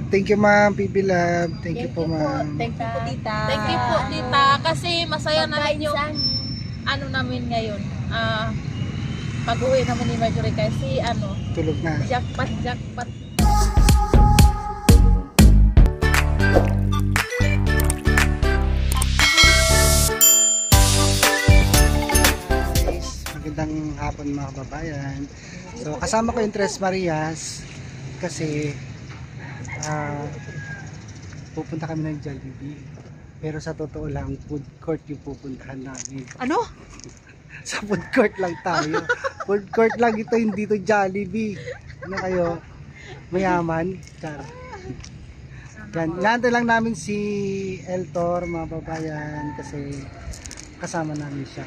Thank you ma'am, PB Love. Thank you po ma'am. Thank you po tita. Thank you po tita kasi masaya na rin yung ano namin ngayon. Pag-uwi namin ni Marjorie kasi Tulog na. jackpot. Magandang hapon mga kababayan. So kasama ko yung Tres Marias kasi pupunta kami ng Jollibee. Pero sa totoo lang, food court yung pupuntahan namin. Ano? Sa food court lang tayo. Food court lang ito, hindi to Jollibee. Ano kayo? Mayaman? Char. Yan, inaantay lang namin si Eltor mga babayan kasi kasama namin siya.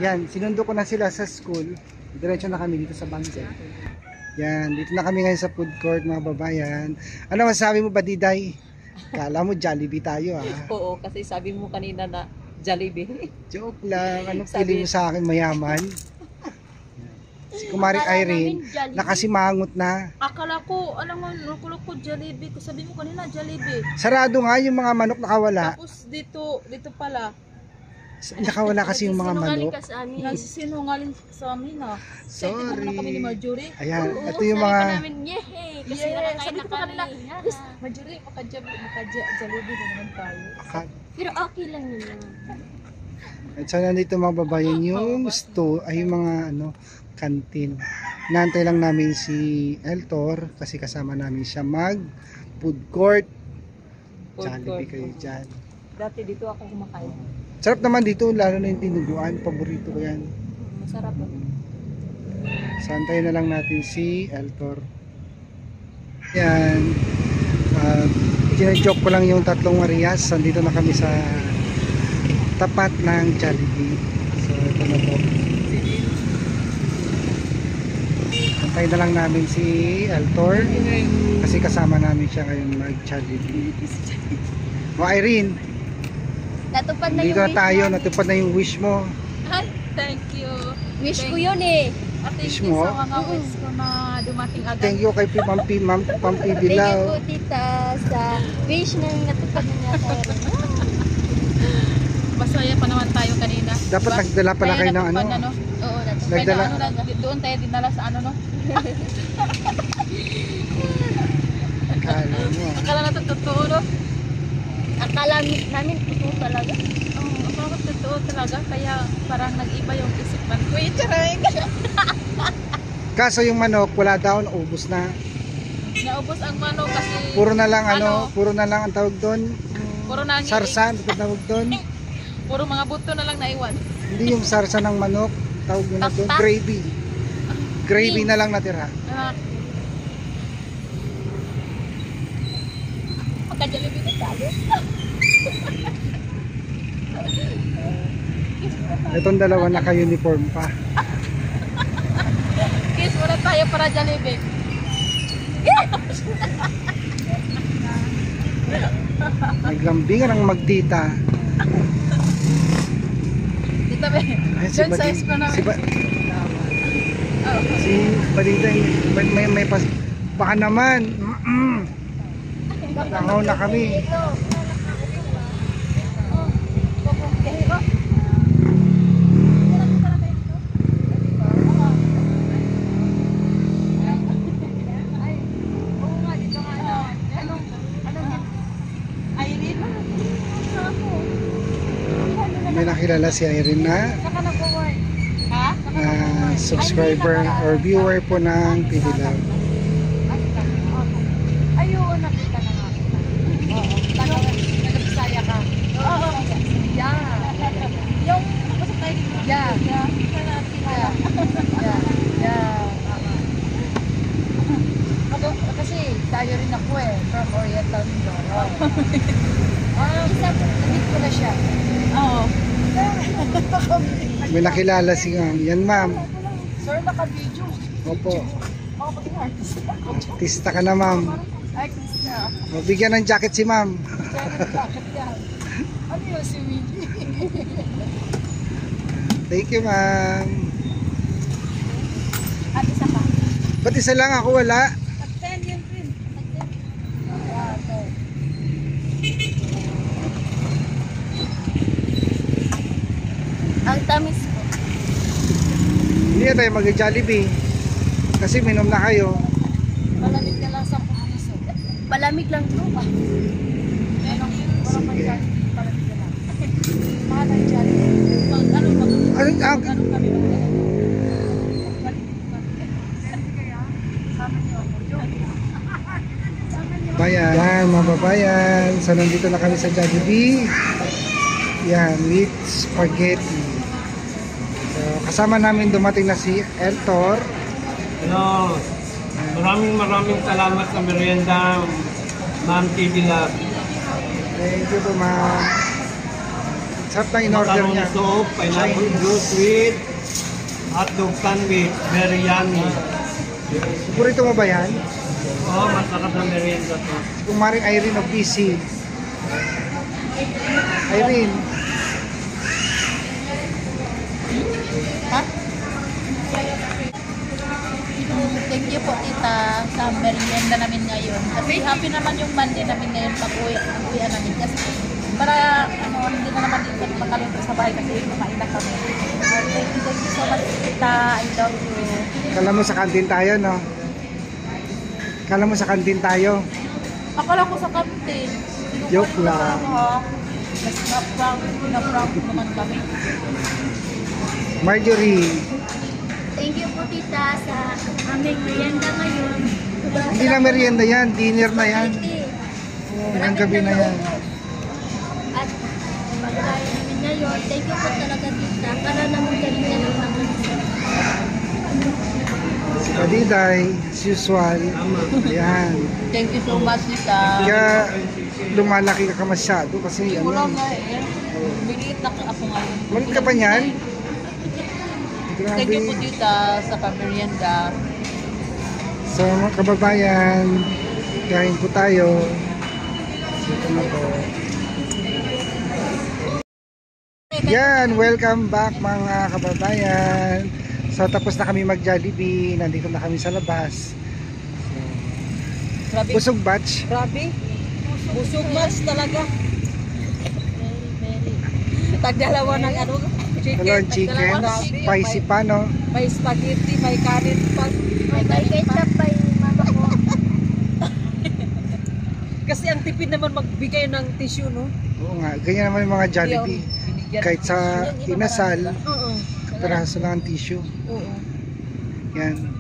Yan, sinundo ko na sila sa school. Diretso na kami dito sa Bangkok. Yan, dito na kami ngayon sa food court mga babayan. Ano masasabi mo ba, Diday? Kala mo Jollibee tayo Oo, kasi sabi mo kanina na Jollibee. Joke lang. Anong feeling mo sa akin mayaman? Si Kumari Irene, nakasimangot na. Akala ko, alam mo, nakulog ko Jollibee. Sabi mo kanina Jollibee. Sarado nga yung mga manok nakawala. Tapos dito pala. Nakawala kasi yung mga manok. Nagsisinungaling sa amin Sorry. na kami ni Marjorie. Ayan, ito yung mga... Kasi sabi ko kanila, Marjorie, maka-Jollibee na naman tayo. Pero okay lang yun. At so nandito mga babayan yung ay yung mga kantin. Naantay lang namin si Eltor kasi kasama namin siya mag food court. Jollibee kayo dyan. Dati dito ako kumakain. Sarap naman dito, lalo na yung tinuguan. Paborito ko yan. Masarap po. So antayin na lang natin si Eltor. Yan. Gina-joke ko lang yung tatlong Marias. Nandito na kami sa tapat ng Jollibee. So ito na po. Antayin na lang namin si Eltor kasi kasama namin siya ngayon mag-Jollibee. O Irene, Natupad na dito yung na tayo, natupad na yung wish mo. Ay, thank you. wish ko yun eh. At thank Wish you mo? sa mga wish ko na dumating agad. Thank you kay Pampi Thank you Bilaw. po tita sa wish na natupad na niya tayo. Masaya pa naman tayo kanina. Dapat Diba? nagdala pala kayo ng natupad ano? Oo, natupad. Nagdala. Doon tayo dinala sa no? Akala mo Akala natin totoo, no? Akala namin totoo talaga. Akala totoo talaga. Kaya parang nag-iba yung isipan ko. Charing! Kaso yung manok, wala daw, naubos na. Naubos ang manok kasi... Puro na lang puro na lang ang tawag doon. Puro na Sarsa, ang tawag doon. Puro mga buto na lang naiwan. Hindi yung sarsa ng manok, tawag nyo na doon, Taktak. gravy. Gravy na lang natira. Pagka-Jollibee na tayo. Itong dalawa naka-uniform pa. Kiss muna tayo para Jollibee. Naglambingan ang magtita. Dito ba? Ay, Doon sa espo namin. Si Balita, may pas... Baka naman. Langaw na kami. May nakilala si Irene na subscriber or viewer po ng PB Love. Ayun, nakita na nga. Oo. Taga-Bisaya ka. Oo. Yeah. Yung pasok tayo dito. Yeah. Kasi tayo rin ako from Oriental Mindoro. Nabit ko na siya. Oo. May nakilala si yan ma'am. Sir, naka-video. Opo. Ako paging artist. Artista ka na ma'am. Artist na. Mabigyan ng jacket si ma'am. Bakit yan? Ano yun si Willie? Thank you ma'am. At isa pa. Ba't isa lang ako wala? At 10 yun rin. tayo mag-Jollibee. Kasi minom na kayo. Malamig na lang sa puso. Palamig lang to. Sige. Malamig na lang. Mahal ang Jollibee. Pag ano kami Bayan. Yan, mga babayan. So, nandito na kami sa Jollibee. Yan, with spaghetti. So, kasama namin dumating na si Eltor. Hello. Maraming salamat sa merienda, Ma'am TV Love. Thank you po, ma'am. Sarap na in-order Macaroni niya. soup, pineapple juice with hotdog sandwich. Very yummy. Paborito mo ba yan? Oh, masarap na merienda to. Si Kumaring Irene of PC. Irene. Thank you po tita sa merienda namin ngayon. Kasi happy naman yung Monday namin ngayon pag-uwian namin. Kasi para hindi na naman dito makalimpo sa bahay kasi kumain na kami. Thank you so much tita. I love you. Kala mo sa kantin tayo, no? Kala mo sa kantin tayo. Akala ko sa kantin. Joke lang. Mas na-prank naman kami. Marjorie. Thank you po tita sa aming merienda ngayon. Hindi na merienda yan. Dinner na yan. Oo, ang gabi na yan. At pagkain namin ngayon, thank you po talaga tita. Para naman galing na ng mga Si Kadiday, as usual. Ayan. Thank you so much tita. Kaya lumalaki ka masyado kasi Wala ano. nga eh. Biliit na ako ngayon. Malit ka pa niyan? Thank you po Grabe. tita sa pamerienda. So mga kababayan, kain po tayo. Ito na po. Yan, welcome back mga kababayan. So tapos na kami mag-Jollibee, nandito na kami sa labas. Grabe. Busog batch. Grabe. Busog mas talaga. Tagdalawa ng ano, chicken. Hello, chicken, Tagdalawa ng spicy pa, no? May spaghetti, may kanin pa. May ketchup pa yung mama ko. Kasi ang tipid naman magbigay ng tissue, no? Oo nga, ganyan naman yung mga Jollibee. Binigyan. Kahit sa inasal, Oo. kapiraso lang ang tissue. Oo. Yan.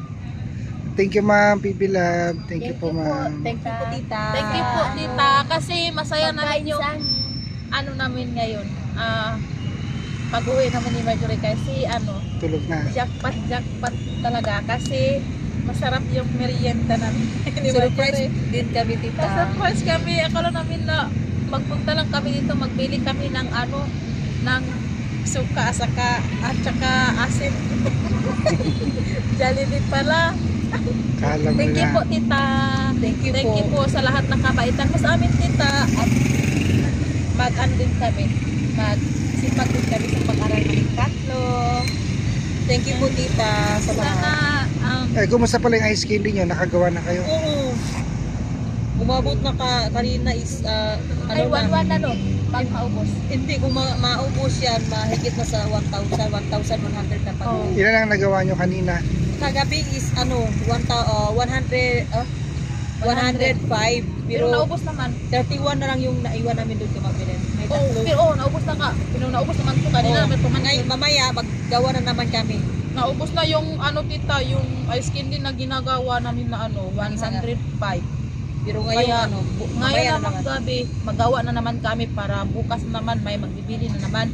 Thank you ma'am, PB Lab. Thank you po ma'am. Thank you po tita. Thank you po, tita. Kasi masaya namin yung Pagkain ano namin ngayon. Pag-uwi naman ni Marjorie kasi Tulog na. jackpot talaga. Kasi masarap yung merienda namin. ni Surprise Marjorie. din kami tita. Surprise kami. Akala namin na magpunta lang kami dito, magbili kami ng ng suka, saka at saka asin. Jollibee pala. Kala mo Thank you na. po, tita. Thank you Thank you po sa lahat ng kabaitan mo sa amin, tita. At mag-ano din kami. Magsipag din kami sa pag-aral ng tatlo. Thank you po tita sa lahat. Sana, Eh, kumusta pala yung ice candy nyo? Nakagawa na kayo? Oo. Umabot na kanina is ay, ano na. 1-1 pag maubos. Hindi kung maubos yan, mahigit na sa 1,100 na pag. Oh. Ilan ang nagawa nyo kanina? Kagabi is 105 Pero pero naubos naman. 31 na lang yung naiwan namin doon kumabili. May Oh, tatlo. pero naubos na ka. Pero naubos naman ko kanina. Oo. May tuman. Ngay, mamaya maggawa na naman kami. Naubos na yung tita, yung ice candy na ginagawa namin na 105. Pero ngayon Kaya, mamaya ngayon na naman naman. gabi, magawa na naman kami para bukas naman may magbibili na naman.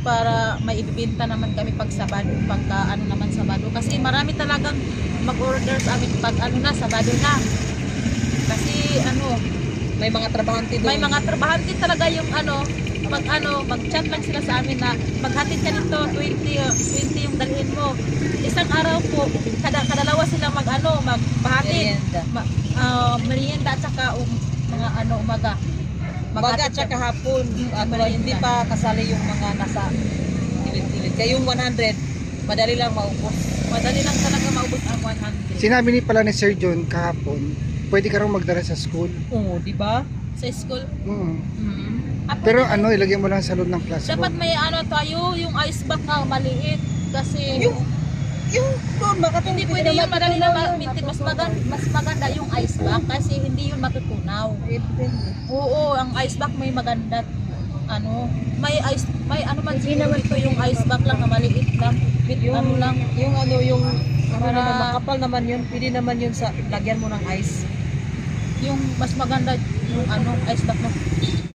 Para may ibibenta naman kami pag Sabado, pagka naman Sabado. Kasi marami talagang mag-order sa amin pag na, Sabado na. Kasi May mga trabahante doon. may mga trabahante talaga yung mag-chat lang sila sa amin na maghatid ka nito, 20 yung dalhin mo. Isang araw po, kadalawa sila magpahatid. merienda. Merienda at saka mga umaga. Baga at saka hapon. At Merienda. hindi pa kasali yung mga nasa gilid-gilid. Kaya yung 100, madali lang maubos. Madali lang talaga maubos ang 100. Sinabi ni pala ni Sir John kahapon, pwede ka raw magdala sa school. Oo, di ba? Sa school. Mm. At Pero pwede- ilagay mo lang sa loob ng classroom. dapat may tayo, yung ice bag na maliit. Kasi Yung doon, bakit hindi pwede yun, madali lang ma-maintain. Mas maganda yung ice pack kasi hindi yun matutunaw. Oo, ang ice pack may maganda may ano man siguro dito yung ice pack lang na maliit lang. yung yung Para- makapal naman yun, pwede naman yun sa lagyan mo ng ice. Yung mas maganda yung ice pack mo.